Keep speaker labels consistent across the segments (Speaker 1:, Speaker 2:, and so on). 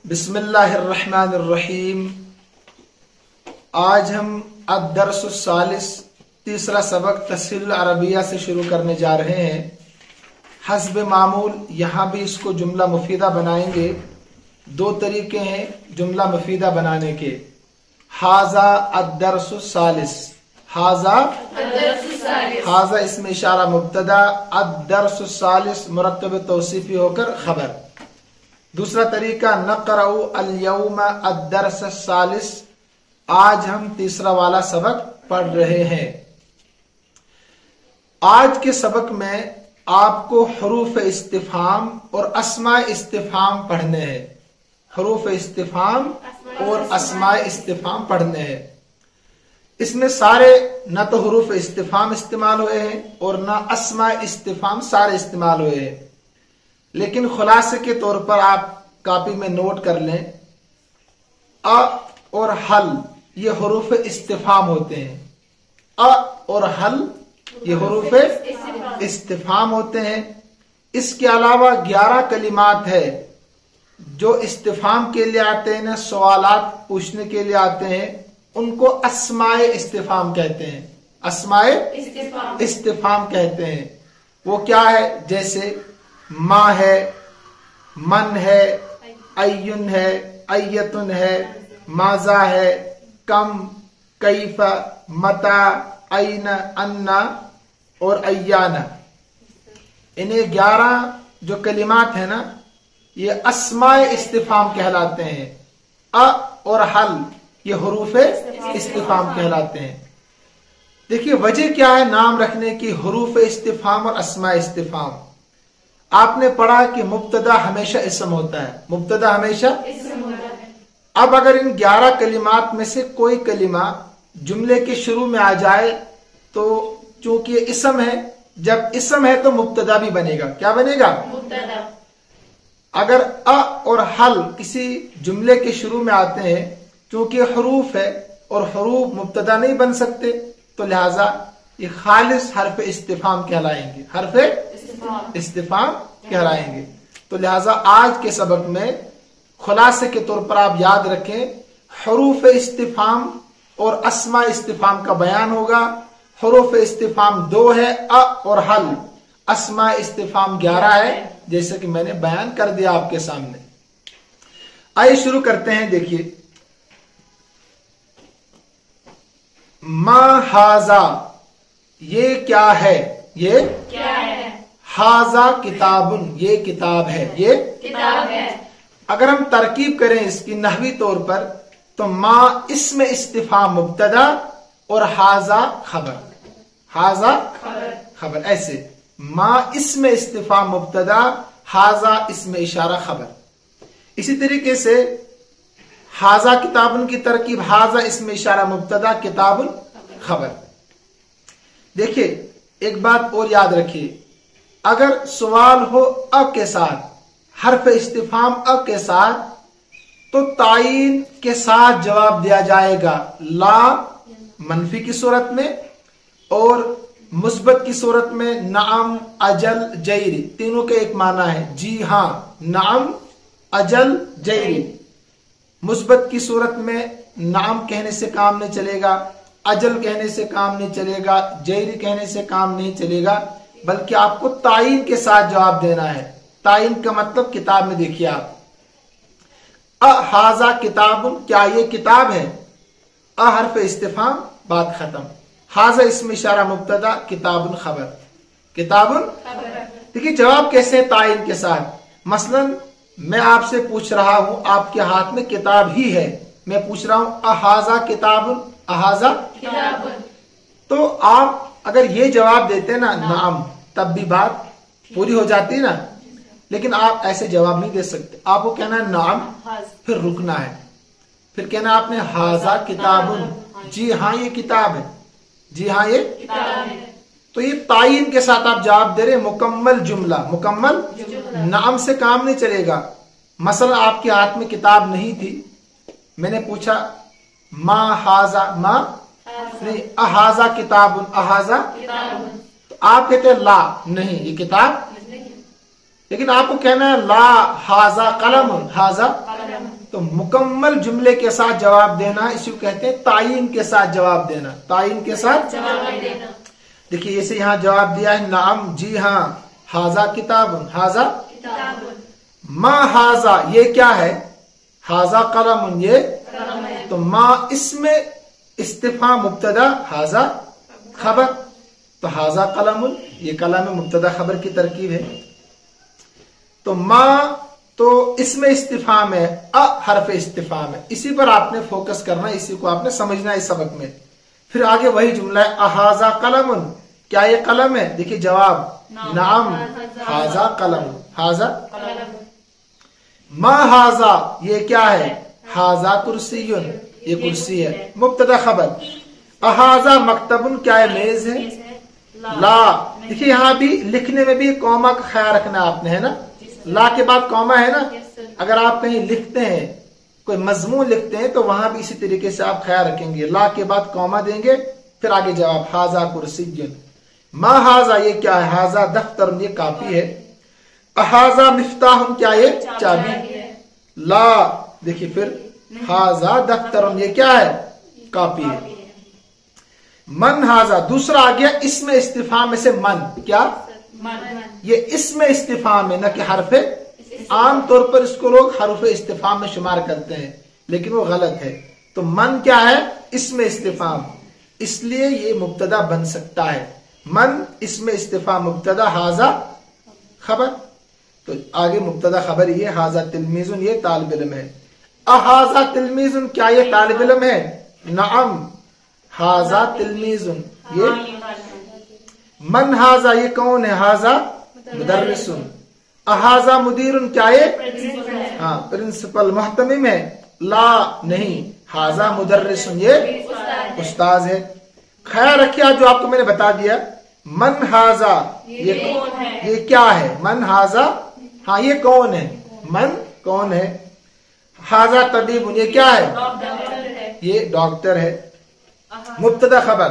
Speaker 1: बिस्मिल्लाहिर्रहमानिर्रहीम। आज हम अद-दर्स सालिस तीसरा सबक तस्हील अरबिया से शुरू करने जा रहे हैं। हस्ब मामूल यहाँ भी इसको जुमला मुफीदा बनाएंगे। दो तरीके हैं जुमला मुफीदा बनाने के। हाजा अद-दर्स सालिस, हाजा इसमें इशारा मुब्तदा, अद-दर्स सालिस मुरक्कब तौसीफी होकर खबर। दूसरा तरीका नक़रउ अल-यौम अद-दर्स सालिस, आज हम तीसरा वाला सबक पढ़ रहे हैं। आज के सबक में आपको हुरूफ इस्तिफाम और अस्माए इस्तिफाम पढ़ने हैं। हुरूफ इस्तिफाम और अस्माए इस्तिफाम पढ़ने हैं। इसमें सारे न तो हुरूफ इस्तिफाम इस्तेमाल हुए हैं और न अस्माए इस्तिफाम सारे इस्तेमाल हुए हैं, लेकिन खुलासे के तौर पर आप कॉपी में नोट कर लें। अ और हल ये हुरूफ इस्तिफाम होते हैं। अ और हल ये हुरूफ इस्तिफाम होते हैं। इसके अलावा 11 कलिमात है जो इस्तिफाम के लिए आते हैं, सवालात पूछने के लिए आते हैं, उनको अस्माए इस्तिफाम कहते हैं। अस्माए इस्तिफाम कहते हैं। वो क्या है? जैसे मा है, मन है, अय्युन है, अय्यतुन है, माजा है, कम, कैफा, मता, ऐन, अन्ना और अय्याना। इन्हें 11 जो कलिमात है ना, ये अस्माए इस्तिफाम कहलाते हैं। अ और हल ये हुरूफ इस्तिफाम कहलाते हैं। देखिए वजह क्या है नाम रखने की, हुरूफ इस्तिफाम और अस्माए इस्तिफाम। आपने पढ़ा कि मुब्तदा हमेशा इस्म होता है, मुब्तदा हमेशा इस्म होता है। अब अगर इन 11 कलिमात में से कोई कलिमा जुमले के शुरू में आ जाए तो चूंकि इस्म है, जब इस्म है तो मुब्तदा भी बनेगा। क्या बनेगा? मुब्तदा। अगर अ और हल किसी जुमले के शुरू में आते हैं, क्योंकि हुरूफ है और हुरूफ मुब्तदा नहीं बन सकते, तो लिहाजा ये खालिस हर्फ इस्तिफाम कहलाएंगे, हर्फ इस्तिफाम कहलाएंगे। तो लिहाजा आज के सबक में खुलासे के तौर पर आप याद रखें, हुरूफ इस्तिफाम और अस्मा इस्तिफाम का बयान होगा। हुरूफ इस्तिफाम 2 है, अ और हल। अस्मा इस्तिफाम 11 है, जैसे कि मैंने बयान कर दिया आपके सामने। आइए शुरू करते हैं। देखिए मा हाजा, ये क्या है? ये क्या है? हाजा किताबुन, ये किताब है, ये किताब है। अगर हम तरकीब करें इसकी नहवी तौर पर, तो मा इसमें इस्तिफाम मुब्तदा और हाजा खबर। हाजा खबर ऐसे, मा इसमें इस्तिफाम मुब्तदा, हाजा इसमें इशारा खबर। इसी तरीके से हाजा किताबुन की तरकीब, हाजा इसमें इशारा मुब्तदा, किताबुन खबर। देखिए एक बात और याद रखिए, अगर सवाल हो अ के साथ, हर्फ इस्तिफाम अ के साथ, तो तायीन के साथ जवाब दिया जाएगा। ला मनफी की सूरत में और मुस्बत की सूरत में नाम, अजल, जैरी, तीनों के एक माना है। जी हाँ, नाम, अजल, जैरी। मुस्बत की सूरत में नाम कहने से काम नहीं चलेगा, अजल कहने से काम नहीं चलेगा, जैरी कहने से काम नहीं चलेगा, बल्कि आपको तायीन के साथ जवाब देना है। तायीन का मतलब किताब में देखिए आप, अ हाजा किताबुन, क्या ये किताब है? अ हर्फ इस्तिफाम, बात खत्म। हाजा इसमें इशारा मुब्तदा, किताबुन खबर। किताबुन देखिए जवाब कैसे है? तायीन के साथ। मसलन मैं आपसे पूछ रहा हूं, आपके हाथ में किताब ही है, मैं पूछ रहा हूं अहाजा किताबुन, अहाजा किताबुन। तो आप अगर ये जवाब देते ना नाम, तब भी बात पूरी हो जाती ना, लेकिन आप ऐसे जवाब नहीं दे सकते। आपको कहना है नाम, फिर रुकना है, फिर कहना आपने हाजा किताबुन, जी हाँ ये किताब है, जी हाँ ये किताब है। तो ये तायीन के साथ आप जवाब दे रहे, मुकम्मल जुमला, मुकम्मल। नाम से काम नहीं चलेगा। मसला आपके हाथ में किताब नहीं थी, मैंने पूछा मा हाजा, मा नहीं, अहाजा किताबुन, अहाजा, तो आप कहते हैं ला नहीं ये किताब, लेकिन आपको कहना है ला हाजा कलम, हाजा تو مکمل جملے کے ساتھ جواب دینا اسی کو کہتے ہیں تعین کے ساتھ جواب دینا. تعین کے ساتھ جواب دینا. دیکھیے جیسے یہاں جواب دیا ہے نعم جی ہاں، ہاذا کتابن، ہاذا ما ہاذا یہ کیا ہے، ہاذا قلم یہ، تو ما اس میں استفہام مبتدا، ہاذا خبر، تو ہاذا قلم یہ کلام مبتدا خبر کی ترکیب ہے. تو ما تو اس میں استفہام ہے، حرف استفہام ہے، اسی پر آپ نے فوکس کرنا، اسی کو آپ نے سمجھنا اس سبق میں. پھر آگے وہی جملہ ہے اہذا قلم، کیا یہ قلم ہے؟ دیکھیے جواب نعم ہاذا قلم، ہاذا. ما ہاذا یہ کیا ہے، ہاذا کرسی یہ کرسی ہے، مبتدا خبر. اہذا مکتب کیا ہے، میز ہے. لا دیکھیے یہاں بھی لکھنے میں بھی کوما کا خیال رکھنا آپ نے، ہے نا، لا کے بعد کوما ہے نا. اگر آپ کہیں لکھتے ہیں کوئی مضمون لکھتے ہیں تو وہاں بھی اسی طریقے سے آپ خیال رکھیں گے، لا کے بعد کوما دیں گے، پھر آگے جواب ہاذا کرسی. ما ہاذا یہ کیا ہے، ہاذا دفتر یہ کاپی ہے. اہذا مفتاح کیا یہ چابی. لا دیکھیے پھر ہاذا دفتر یہ کیا ہے، کاپی ہے. من ہاذا دوسرا آ گیا اس میں استفہام میں سے من، کیا یہ اس میں استفہام ہے نہ کہ حرف. عام طور پر اس کو لوگ حرف استفہام میں شمار کرتے ہیں لیکن وہ غلط ہے. تو من کیا ہے، اس میں استفہام، اس لیے یہ مبتدا بن سکتا ہے. من اس میں استفہام مبتدا، ہاذا خبر. تو آگے مبتدا خبر یہ ہاذا تلمیذ یہ طالب علم ہے. اہذا تلمیذ کیا یہ طالب علم ہے، نعم ہاذا تلمیذ یہ. من ہاذا یہ کون ہے، ہاذا مدرس. اہذا مدیر کیا یہ ہاں پرنسپل محتمم ہے. لا نہیں ہاذا مدرس یہ استاذ ہے. خیال رکھیے جو آپ کو میں نے بتا دیا، من ہاذا یہ کیا ہے، من ہاذا ہاں یہ کون ہے، من کون ہے. ہاذا طبیب یہ کیا ہے، یہ ڈاکٹر ہے. مبتدا خبر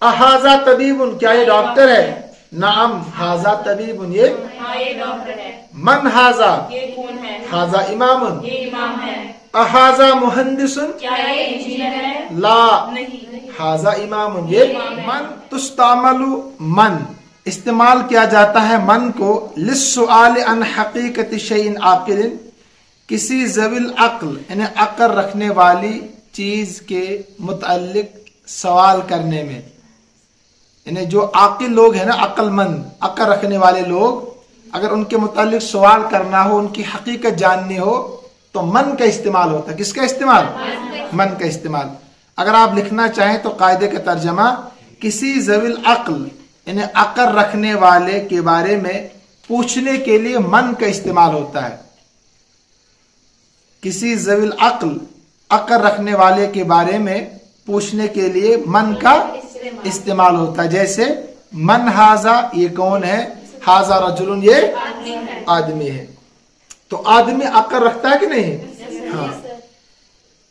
Speaker 1: اہذا طبیب کیا یہ ڈاکٹر ہے، نعم ہاذا طبیب یہ. من ہاذا ہاذا امام. اہذا مہندس لا ہاذا امام یہ. من تستعمل من استعمال کیا جاتا ہے من کو للسؤال عن حقیقت شیء عاقل، کسی ذوی العقل یعنی عقل رکھنے والی چیز کے متعلق سوال کرنے میں. یعنی جو عاقل لوگ ہیں نا، عقل مند عقل رکھنے والے لوگ، اگر ان کے متعلق سوال کرنا ہو، ان کی حقیقت جاننی ہو تو من کا استعمال ہوتا ہے. کس کا استعمال، من کا استعمال. اگر آپ لکھنا چاہیں تو قاعدے کا ترجمہ کسی ذوی العقل یعنی عقل رکھنے والے کے بارے میں پوچھنے کے لیے من کا استعمال ہوتا ہے. کسی ذوی العقل عقل رکھنے والے کے بارے میں پوچھنے کے لیے من کا استعمال ہوتا ہے. جیسے من ہاذا یہ کون ہے، ہاذا رجل یہ آدمی ہے. تو آدمی عقل رکھتا ہے کہ نہیں، ہاں.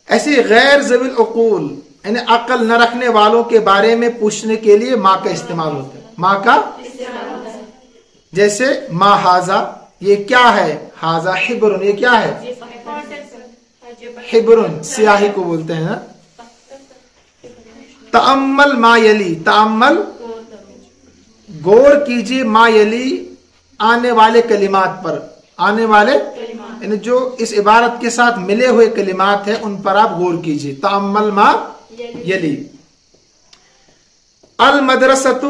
Speaker 1: ایسے غیر ذوی العقول یعنی عقل نہ رکھنے والوں کے بارے میں پوچھنے کے لیے ماں کا استعمال ہوتا ہے، ماں کا. جیسے ما ہاذا یہ کیا ہے، ہاذا حبر یہ کیا ہے، حبر سیاہی کو بولتے ہیں نا. تأمل ما یلی، تأمل غور کیجیے، ما یلی آنے والے کلمات پر، آنے والے یعنی جو اس عبارت کے ساتھ ملے ہوئے کلمات ہیں ان پر آپ غور کیجیے. تأمل ما یلی. المدرسۃ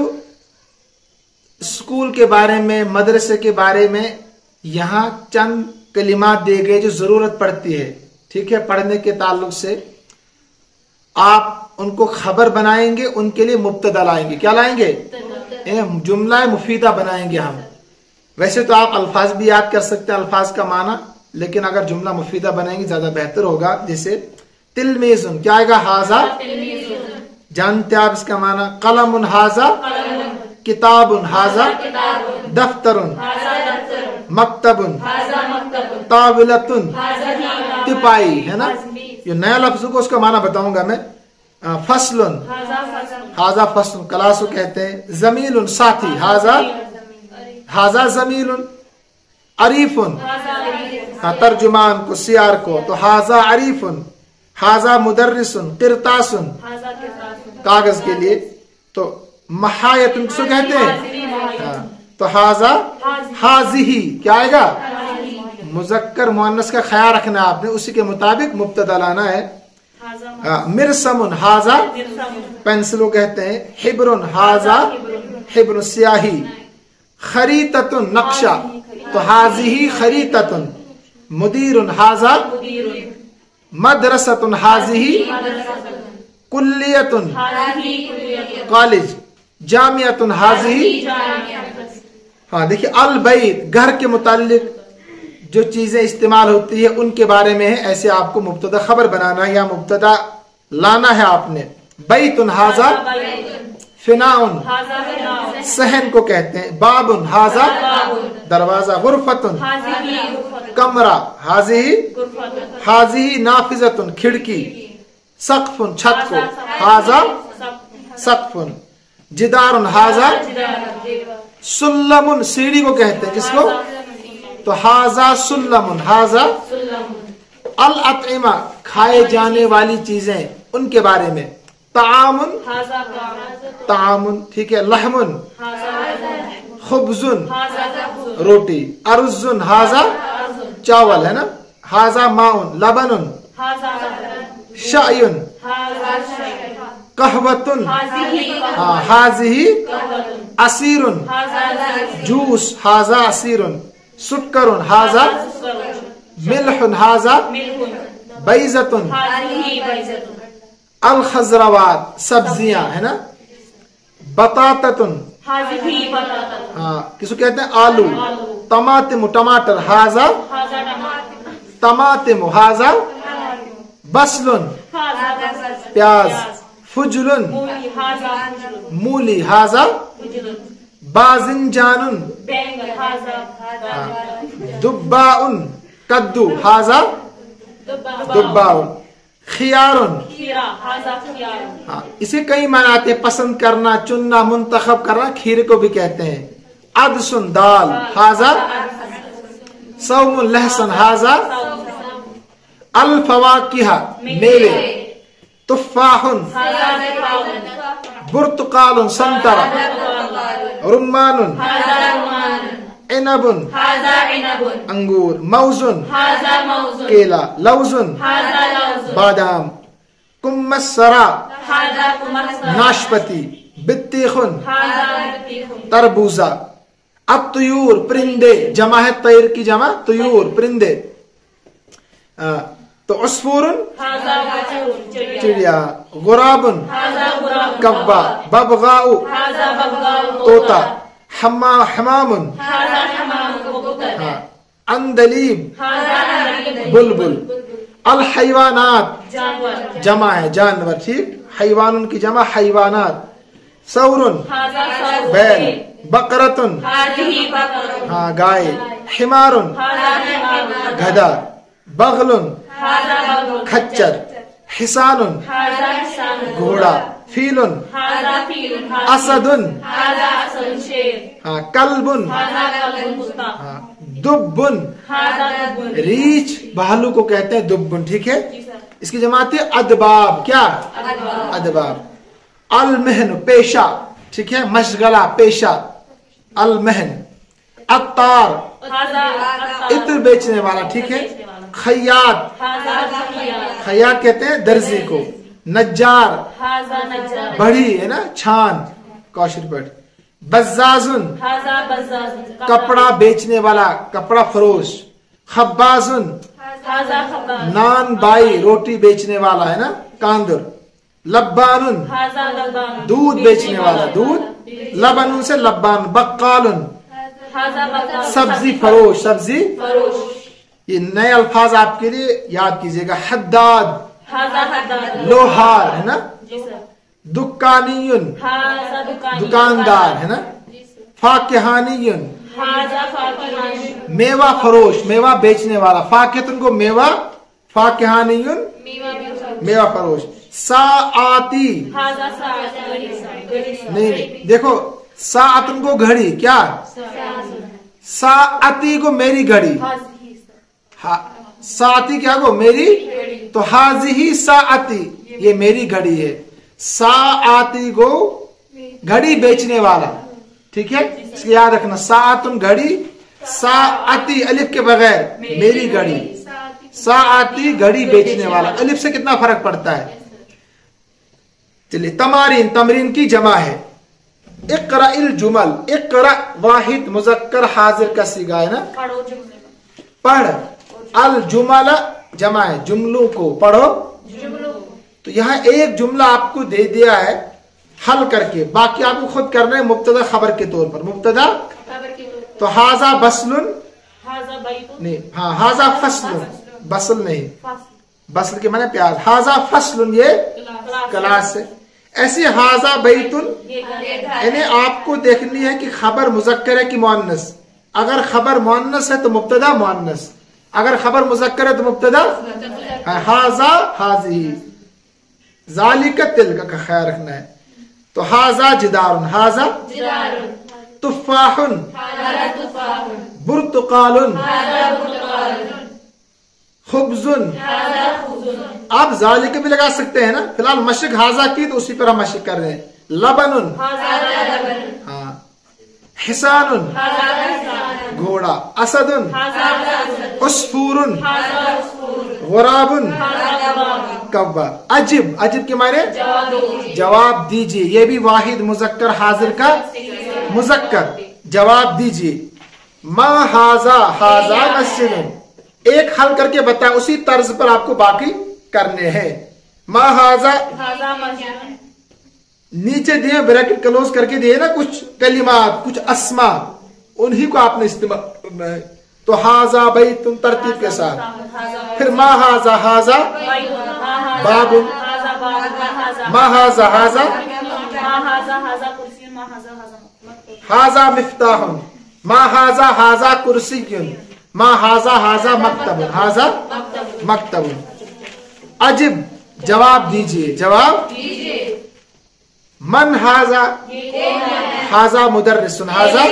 Speaker 1: اسکول کے بارے میں، مدرسے کے بارے میں یہاں چند کلمات دیے گئے جو ضرورت پڑتی ہے، ٹھیک ہے. پڑھنے کے تعلق سے آپ ان کو خبر بنائیں گے، ان کے لیے مبتدا لائیں گے. کیا لائیں گے، جملہ مفیدہ بنائیں گے ہم. ویسے تو آپ الفاظ بھی یاد کر سکتے ہیں، الفاظ کا معنی، لیکن اگر جملہ مفیدہ بنائیں گے زیادہ بہتر ہوگا. جیسے تلمیذ کیا آئے گا، ہاذا جانتے آپ اس کا معنی. قلم ہاذا کتاب، ہاذا دفتر، مکتب، طاولۃ تپائی، ہے نا. یہ نیا لفظ کو اس کا معنی بتاؤں گا میں. فصل ہاذا فصل کلاس کہتے ہیں. زمیل ساتھی، ہاذا ہاذا زمیل. अरीफुन, हाँ तर्जुमान को, सियार को, तो हाजा अरीफुन, हाजा मुदर्रिसुन, किरतासुन कागज के लिए, तो महायतुन किसको कहते हैं? हाँ, तो हाजा हाजिही क्या आएगा? मुजक्कर मुअन्नस का ख्याल रखना है आपने, उसी के मुताबिक मुब्तदा लाना है। मिरसमुन हाजा पेंसिल को कहते हैं, हिब्रुन हाजा हिब्रुन स्याही, खरीततुन नक्शा, तो हाजिही खरीततुन, मुदीरुन हाजा, मदरसतुन हाजिही, कुल्लियतुन कॉलेज, जामियतुन हाजिही। हाँ देखिए, अल बैत घर के मुताल्लिक जो चीजें इस्तेमाल होती है उनके बारे में है, ऐसे आपको मुब्तदा खबर बनाना है या मुब्तदा लाना है आपने। बैतुन हाजा फिनाउन, सहन को कहते हैं, बाबुन हाजा दरवाजा, गुरफतुन कमरा, हाजिही हाजिही नाफिजतुन खिड़की, सक़्फ़ुन छत को, हाजा सक़्फ़ुन, जिदारुन हाजा, सुल्लमुन सीढ़ी को कहते हैं, किसको? तो हाजा सुल्लमुन, हाजा। अल अतइमा खाए जाने वाली चीजें, उनके बारे में, तामुन तामुन, ठीक है, लहमुन, खुब्जुन रोटी, अरुजुन हाजा चावल है ना, हाजा माउन, लबनुन, शायुन, कहवतुन, हाँ हाजिही असीरुन, जूस, हाजा असीरुन, सुक्करुन हाजा, मिल्हुन हाजा, बैजतुन, अल खजरावात सब्जियां है ना, बताततुन, हाँ किसको कहते हैं? आलू, तमातिम टमाटर, हाजा तमातिम, हाजा बसलुन प्याज, फुजलुन मूली, हाजा बाजिंजानुन, दुब्बाउन कद्दू, हाजा दुब्बाउन, खियारुन, हाँ इसे कई माना आते हैं, पसंद करना, चुनना, मुंतखब करना, खीर को भी कहते हैं। अदसुन दाल, हाजा सौमुन लहसन, हाजा अल फवाकिहा मेवे, तुफ़ाहुन बुर्तुकालुन संतरा, रुम्मानुन इनबुन अंगूर, मौजुन केला, लौजुन बादाम, कुम्मसरा नाशपति, बित्तीखुन तरबूजा, अत्तयूर परिंदे, जमा है तैर की जमा, तुयूर परिंदे, तो उसफूरुन चिड़िया, गुराबुन कब्बा, बबगाउ तोता, हमामुन अंदलीब बुलबुल, अल हैवानात जमा है जानवर, ठीक, हैवानुन की जमा हैवानात, सौरुन बैल, बकरतुन हाँ गाय, हिमारुन गधा, बगलुन खच्चर, हिसानुन घोड़ा, फीलुन असदुन हाँ कल्बुन हाँ दुब्बुन, रीछ भालू को कहते हैं दुब्बुन, ठीक है। इसकी जमात है अदबाब, क्या? अदबाब। अलमहन पेशा, ठीक है, मशगला पेशा, अलमहन। अत्तार इत्र बेचने वाला, ठीक है। खैयात, खैयात कहते हैं दर्जी को। नज्जार बड़ी है ना, छान, कौशल पट। बज़्ज़ाज़ुन कपड़ा बेचने वाला, कपड़ा फरोश। खब्बाजुन नान बाई रोटी बेचने वाला है ना, कांदुर। लब्बानुन दूध बेचने वाला, दूध। लबनुन से लब्बान। बक्कालुन सब्जी फरोश, सब्जी। ये नए अल्फाज आपके लिए याद कीजिएगा। हद्दाद लोहार है ना। दुकानियुन दुकानदार है ना। फाकिहानियुन मेवा फरोश, मेवा बेचने वाला। फाकिहतुन को मेवा, फाकिहानियुन मेवा फरोश। साआती नहीं, देखो साअतुन को घड़ी, क्या? साअती को मेरी घड़ी, साअती क्या को मेरी, तो हाजिही साअती ये मेरी घड़ी है। साअती को घड़ी बेचने वाला, ठीक है, इसको याद रखना। साअतुन घड़ी, साअती अलिफ के बगैर मेरी घड़ी, साअती घड़ी बेचने वाला। अलिफ से कितना फर्क पड़ता है। चलिए तमारीन, तमरीन की जमा है। इक़रा इल जुमल, इक़रा वाहिद मुज़क्कर हाजिर का सीगा है ना, पढ़। अल जुमल जमा है, जुमलों को पढ़ो। तो यहाँ एक जुमला आपको दे दिया है हल करके, बाकी आपको खुद करना है मुब्तदा खबर के तौर पर। मुब्तदा तो हाजा बसलुन नहीं, हाँ हाजा फसलुन, बसल नहीं, बसल के माने प्याज। हाजा फसलुन ये क्लास है। ऐसे हाजा बैतुन, यानी आपको देखनी है कि खबर मुज़क्कर है कि मुअन्नस। अगर खबर मुअन्नस है तो मुब्तदा मुअन्नस, अगर खबर मुज़क्कर है तो मुब्तदा। हाजा हाज़ी, ज़ालिका तिलका का ख्याल रखना है। तो हाजा जिदारुन, हाजा तुफ़ाहुन, बुर्तुकालुन, खुब्जुन। आप ज़ालिका भी लगा सकते हैं ना, फिलहाल मशक हाजा की तो उसी पर हम मशक कर रहे हैं। लबनुन, हाँ, हिसानुन घोड़ा, असदुन, उसफूरुन, गुराबुन कव्वा। अजिब, अजिब के माने जवाब दीजिए, ये भी वाहिद मुज़क्कर हाजिर का मुज़क्कर, जवाब दीजिए। मा हाजा, हाजा मस्जिदुन, एक हल करके बताया, उसी तर्ज पर आपको बाकी करने हैं। मा हाजा, नीचे दिए ब्रैकेट क्लोज करके दिए ना कुछ कलिमात, कुछ अस्मा, उन्हीं को आपने इस्तेमाल करना है। तो हाजा बैतुन तरतीब के साथ। फिर मा हाजा, हाजा बाबुन, मा हाजा, हाजा हाजा मिफ्ताहुन, मा हाजा, हाजा कुर्सियुन, मा हाजा, हाजा मक्तबुन, हाजा मक्तबुन। अजिब, जवाब दीजिए, जवाब दीजिए। मन हाजा, हाजा मुदर्रिसुन, हाजा।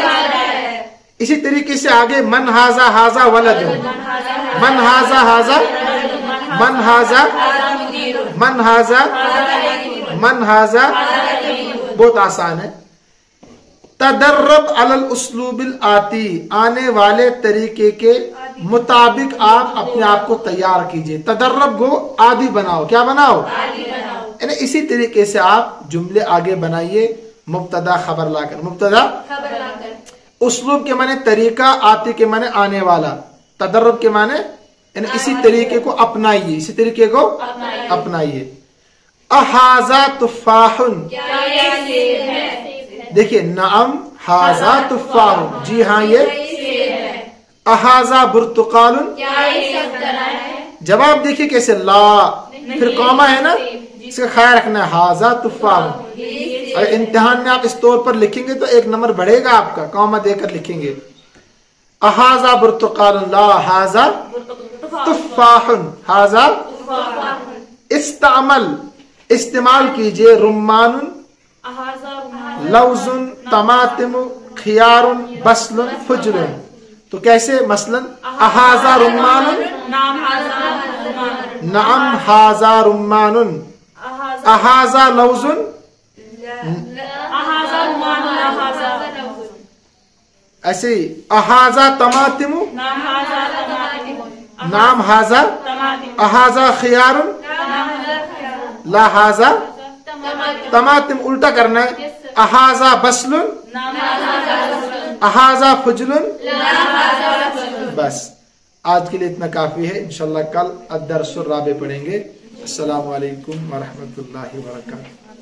Speaker 1: इसी तरीके से आगे मन हाजा, हाजा वलदुन, मन हाजा, हाजा, मन हाजा, मन हाजा, मन हाजा, बहुत आसान है। तदर्रब अलल उसलूबिल आती, आने वाले तरीके के मुताबिक आप अपने आप को तैयार कीजिए। तदर्रब को आदि बनाओ, क्या बनाओ, यानी इसी तरीके से आप जुमले आगे बनाइए, मुब्तदा खबर लाकर। मुब्तदा उसलूब के माने तरीका, आती के माने आने वाला, तदर्रब के माने यानी इसी तरीके को अपनाइए, इसी तरीके को अपनाइए। अहाजा तुफ़ाहुन, देखिए नाम हाजा तुफ़ाहुन, जी हाँ ये। अहाजा बुर्तुकालुन, जवाब देखिए कैसे, ला फिर कॉमा है ना, इसका ख्याल रखना है। हाजा तुफ़ाहुन, अगर इम्तिहान में आप इस तौर पर लिखेंगे तो एक नंबर बढ़ेगा आपका, कॉमा देकर लिखेंगे। अहाजा बुर्तुकालुन, ला हाजा तुफ़ाहुन, हाजा। इस्तामल, इस्तेमाल कीजिए। रुम्मानुन, लौजुन, तमातिम, खियारुन, बसलुन, फुजरुन। तो कैसे, मसलन अहाजा रुम्मानुन, नाम हाजा रुम्मानुन, अहाजा लौजुन, ऐसे ही अहाजा तमातिमु, नाम हाजा, अहाजा खियारुन, ला हाजा तमातिम, उल्टा करना है। अहाजा बसलुन, अहाजा फुजलुन। बस आज के लिए इतना काफी है, इंशाल्लाह कल अद-दर्सुर राबे पढ़ेंगे। अस्सलामु अलैकुम व रहमतुल्लाहि व बरकातुहू।